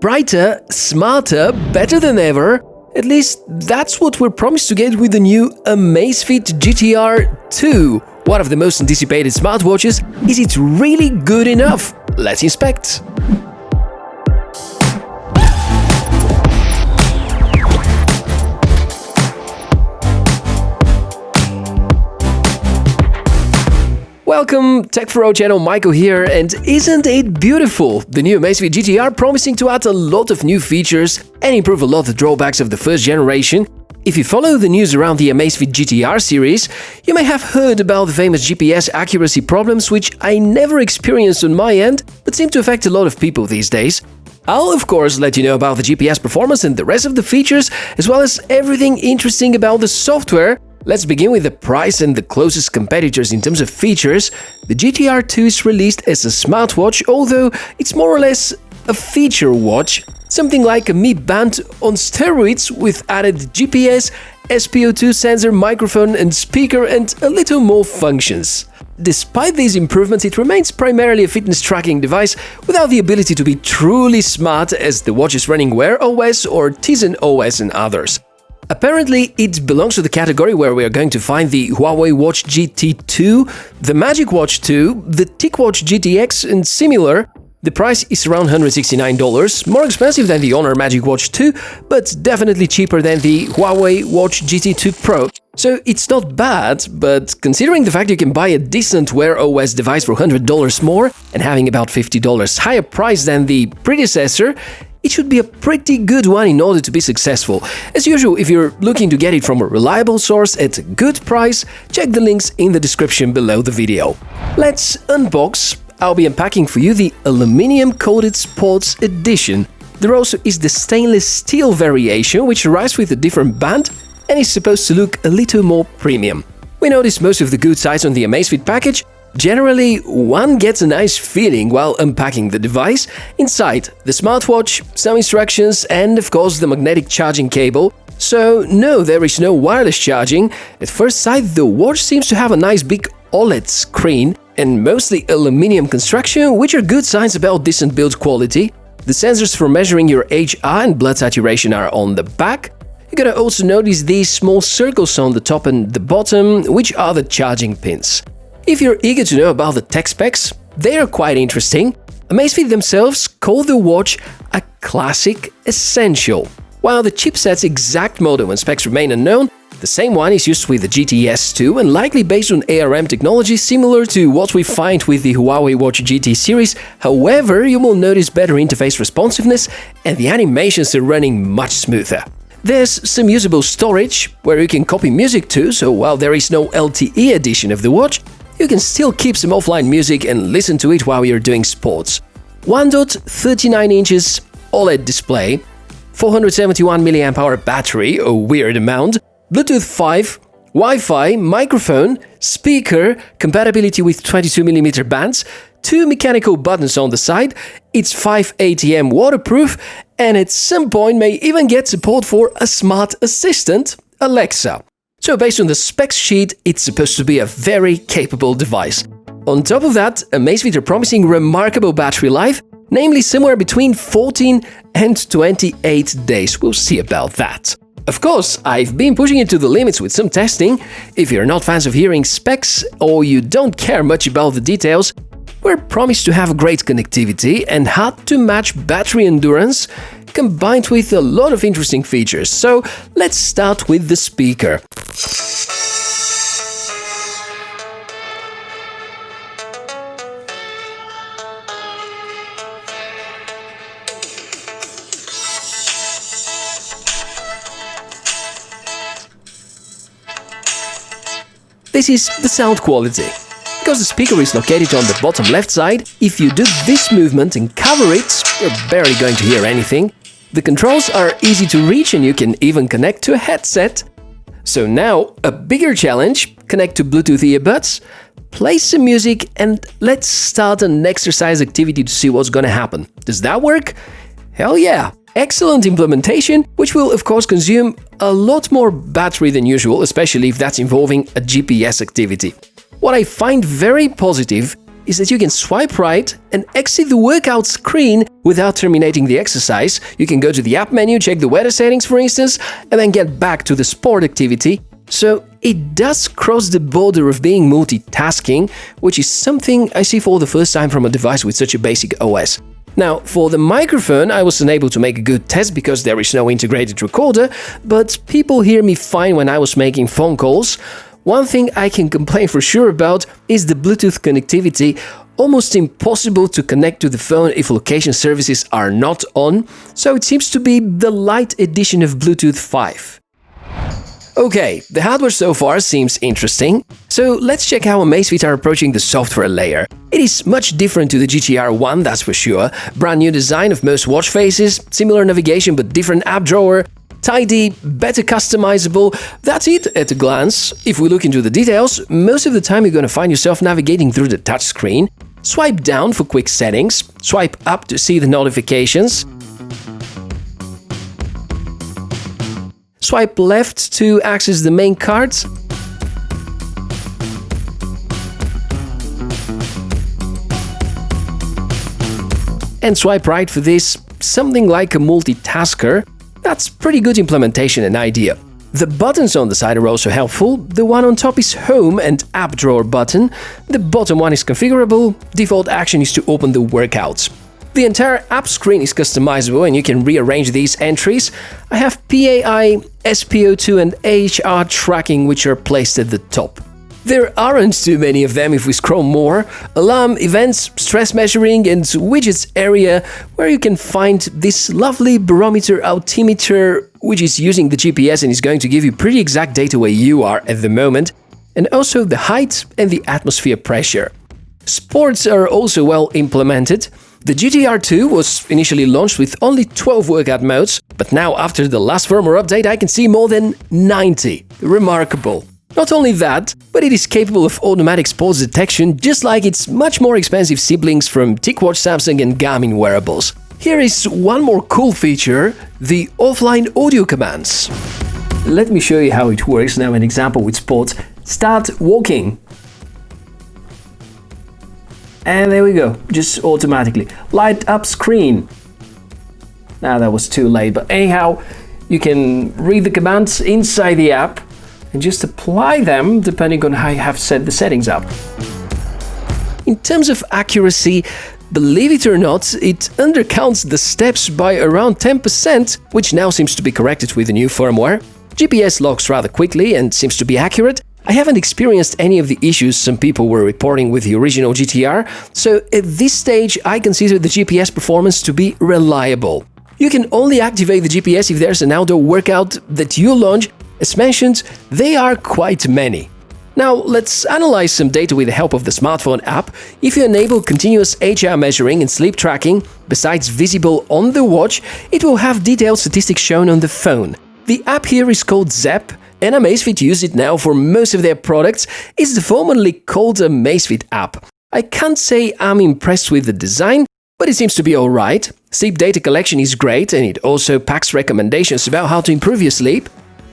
Brighter, smarter, better than ever. At least that's what we're promised to get with the new Amazfit GTR 2. One of the most anticipated smartwatches. Is it really good enough? Let's inspect. Welcome, Tech4O channel, Michael here, and isn't it beautiful? The new Amazfit GTR promising to add a lot of new features and improve a lot of the drawbacks of the first generation. If you follow the news around the Amazfit GTR series, you may have heard about the famous GPS accuracy problems, which I never experienced on my end, but seem to affect a lot of people these days. I'll of course let you know about the GPS performance and the rest of the features, as well as everything interesting about the software. Let's begin with the price and the closest competitors in terms of features. The GTR 2 is released as a smartwatch, although it's more or less a feature watch, something like a Mi Band on steroids with added GPS, SpO2 sensor, microphone and speaker, and a little more functions. Despite these improvements, it remains primarily a fitness tracking device without the ability to be truly smart as the watch is running Wear OS or Tizen OS and others. Apparently, it belongs to the category where we are going to find the Huawei Watch GT2, the Magic Watch 2, the TicWatch GTX and similar. The price is around $169, more expensive than the Honor Magic Watch 2, but definitely cheaper than the Huawei Watch GT2 Pro. So it's not bad, but considering the fact you can buy a decent Wear OS device for $100 more and having about $50 higher price than the predecessor, it should be a pretty good one in order to be successful. As usual, if you're looking to get it from a reliable source at a good price, check the links in the description below the video. Let's unbox. I'll be unpacking for you the aluminum-coated Sports Edition. There also is the stainless steel variation, which arrives with a different band and is supposed to look a little more premium. We notice most of the good sides on the Amazfit package. Generally, one gets a nice feeling while unpacking the device. Inside, the smartwatch, some instructions, and of course the magnetic charging cable. So no, there is no wireless charging. At first sight, the watch seems to have a nice big OLED screen and mostly aluminum construction, which are good signs about decent build quality. The sensors for measuring your HR and blood saturation are on the back. You're gonna also notice these small circles on the top and the bottom, which are the charging pins. If you're eager to know about the tech specs, they are quite interesting. Amazfit themselves call the watch a classic essential. While the chipset's exact model and specs remain unknown, the same one is used with the GTS 2 and likely based on ARM technology similar to what we find with the Huawei Watch GT series. However, you will notice better interface responsiveness and the animations are running much smoother. There's some usable storage where you can copy music to, so while there is no LTE edition of the watch, you can still keep some offline music and listen to it while you're doing sports. 1.39 inches OLED display, 471 mAh battery, a weird amount, Bluetooth 5, Wi-Fi, microphone, speaker, compatibility with 22mm bands, 2 mechanical buttons on the side, it's 5 ATM waterproof, and at some point may even get support for a smart assistant, Alexa. So based on the specs sheet, it's supposed to be a very capable device. On top of that, Amazfit are promising remarkable battery life, namely somewhere between 14 and 28 days. We'll see about that. Of course, I've been pushing it to the limits with some testing. If you're not fans of hearing specs or you don't care much about the details, we're promised to have great connectivity and hard-to-match battery endurance, combined with a lot of interesting features. So let's start with the speaker. This is the sound quality. Because the speaker is located on the bottom left side, if you do this movement and cover it, you're barely going to hear anything. The controls are easy to reach and you can even connect to a headset. So now, a bigger challenge: connect to Bluetooth earbuds, play some music, and let's start an exercise activity to see what's gonna happen. Does that work? Hell yeah! Excellent implementation, which will of course consume a lot more battery than usual, especially if that's involving a GPS activity. What I find very positive is that you can swipe right and exit the workout screen without terminating the exercise. You can go to the app menu, check the weather settings for instance, and then get back to the sport activity. So it does cross the border of being multitasking, which is something I see for the first time from a device with such a basic OS. Now, for the microphone, I was unable to make a good test because there is no integrated recorder, but people hear me fine when I was making phone calls. One thing I can complain for sure about is the Bluetooth connectivity. Almost impossible to connect to the phone if location services are not on, so it seems to be the light edition of Bluetooth 5. Okay, the hardware so far seems interesting, so let's check how Amazfit are approaching the software layer. It is much different to the GTR 1, that's for sure. Brand new design of most watch faces, similar navigation but different app drawer, tidy, better customizable. That's it at a glance. If we look into the details, most of the time you're gonna find yourself navigating through the touchscreen. Swipe down for quick settings, swipe up to see the notifications. Swipe left to access the main cards. And swipe right for this, something like a multitasker. That's pretty good implementation and idea. The buttons on the side are also helpful. The one on top is Home and App Drawer button. The bottom one is configurable. Default action is to open the workouts. The entire app screen is customizable and you can rearrange these entries. I have PAI, SPO2 and AHR tracking which are placed at the top. There aren't too many of them if we scroll more. Alarm, events, stress measuring and widgets area where you can find this lovely barometer altimeter which is using the GPS and is going to give you pretty exact data where you are at the moment, and also the height and the atmosphere pressure. Sports are also well implemented. The GTR 2 was initially launched with only 12 workout modes, but now after the last firmware update I can see more than 90. Remarkable. Not only that, but it is capable of automatic sports detection just like its much more expensive siblings from TicWatch, Samsung and Garmin wearables. Here is one more cool feature, the offline audio commands. Let me show you how it works now, an example with sports. Start walking. And there we go, just automatically. Light up screen. Now that was too late, but anyhow, you can read the commands inside the app and just apply them depending on how you have set the settings up. In terms of accuracy, believe it or not, it undercounts the steps by around 10%, which now seems to be corrected with the new firmware. GPS logs rather quickly and seems to be accurate. I haven't experienced any of the issues some people were reporting with the original GTR, so at this stage I consider the GPS performance to be reliable. You can only activate the GPS if there's an outdoor workout that you launch. As mentioned, they are quite many. Now let's analyze some data with the help of the smartphone app. If you enable continuous HR measuring and sleep tracking, besides visible on the watch, it will have detailed statistics shown on the phone. The app here is called Zep, and Amazfit use it now for most of their products. It's the formerly called Amazfit app. I can't say I'm impressed with the design, but it seems to be alright. Sleep data collection is great and it also packs recommendations about how to improve your sleep.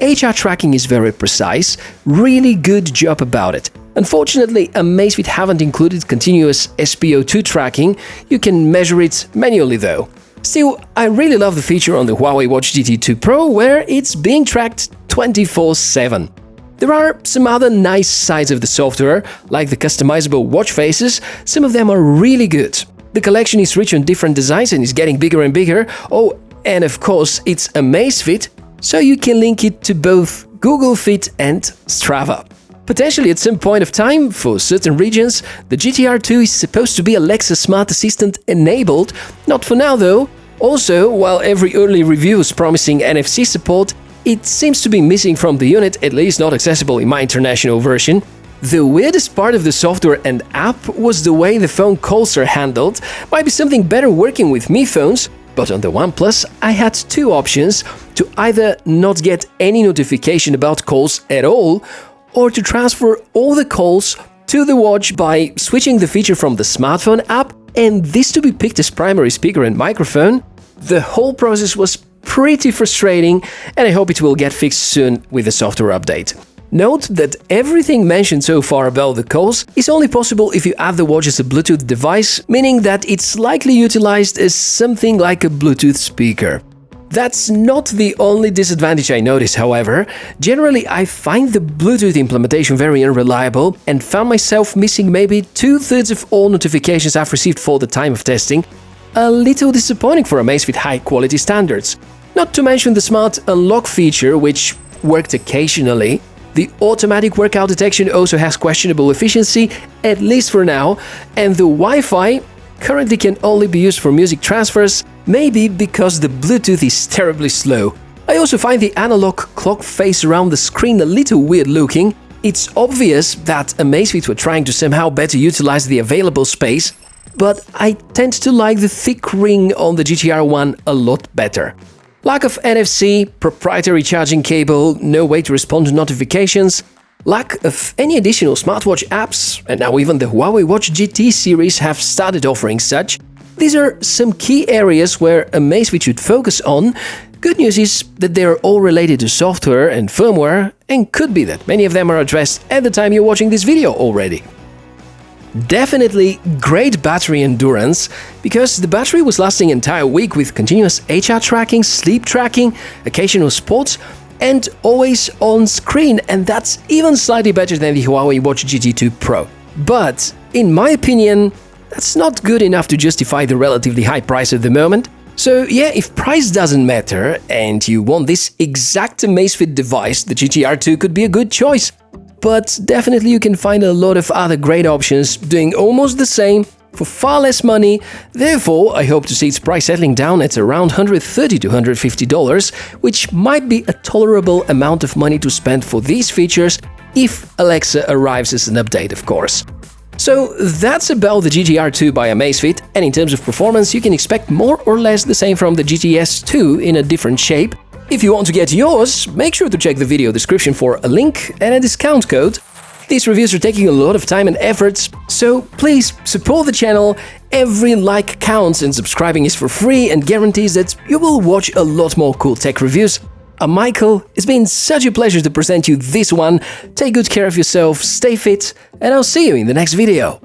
HR tracking is very precise, really good job about it. Unfortunately, Amazfit haven't included continuous SPO2 tracking. You can measure it manually though. Still, I really love the feature on the Huawei Watch GT 2 Pro where it's being tracked 24/7. There are some other nice sides of the software, like the customizable watch faces. Some of them are really good. The collection is rich on different designs and is getting bigger and bigger. Oh, and of course, it's Amazfit, so you can link it to both Google Fit and Strava. Potentially at some point of time, for certain regions, the GTR 2 is supposed to be Alexa Smart Assistant enabled, not for now though. Also, while every early review is promising NFC support, it seems to be missing from the unit, at least not accessible in my international version. The weirdest part of the software and app was the way the phone calls are handled. Might be something better working with Mi phones, but on the OnePlus I had two options: to either not get any notification about calls at all, or to transfer all the calls to the watch by switching the feature from the smartphone app and this to be picked as primary speaker and microphone. The whole process was pretty frustrating and I hope it will get fixed soon with the software update. Note that everything mentioned so far about the calls is only possible if you have the watch as a Bluetooth device, meaning that it's likely utilized as something like a Bluetooth speaker. That's not the only disadvantage I notice, however. Generally, I find the Bluetooth implementation very unreliable and found myself missing maybe 2/3 of all notifications I've received for the time of testing. A little disappointing for Amazfit high-quality standards. Not to mention the smart unlock feature, which worked occasionally. The automatic workout detection also has questionable efficiency, at least for now, and the Wi-Fi currently can only be used for music transfers, maybe because the Bluetooth is terribly slow. I also find the analog clock face around the screen a little weird looking. It's obvious that Amazfit were trying to somehow better utilize the available space, but I tend to like the thick ring on the GTR one a lot better. Lack of NFC, proprietary charging cable, no way to respond to notifications, lack of any additional smartwatch apps, and now even the Huawei Watch GT series have started offering such. These are some key areas where Amazfit should focus on. Good news is that they are all related to software and firmware, and could be that many of them are addressed at the time you're watching this video already. Definitely great battery endurance, because the battery was lasting an entire week with continuous HR tracking, sleep tracking, occasional sports, and always on screen, and that's even slightly better than the Huawei Watch GT2 Pro. But, in my opinion, that's not good enough to justify the relatively high price at the moment. So yeah, if price doesn't matter and you want this exact Amazfit device, the GTR 2 could be a good choice. But definitely you can find a lot of other great options doing almost the same for far less money. Therefore, I hope to see its price settling down at around $130 to $150, which might be a tolerable amount of money to spend for these features if Alexa arrives as an update, of course. So that's about the GTR 2 by Amazfit, and in terms of performance you can expect more or less the same from the GTS 2 in a different shape. If you want to get yours, make sure to check the video description for a link and a discount code. These reviews are taking a lot of time and effort, so please support the channel. Every like counts and subscribing is for free and guarantees that you will watch a lot more cool tech reviews. I'm Michael, it's been such a pleasure to present you this one. Take good care of yourself, stay fit, and I'll see you in the next video.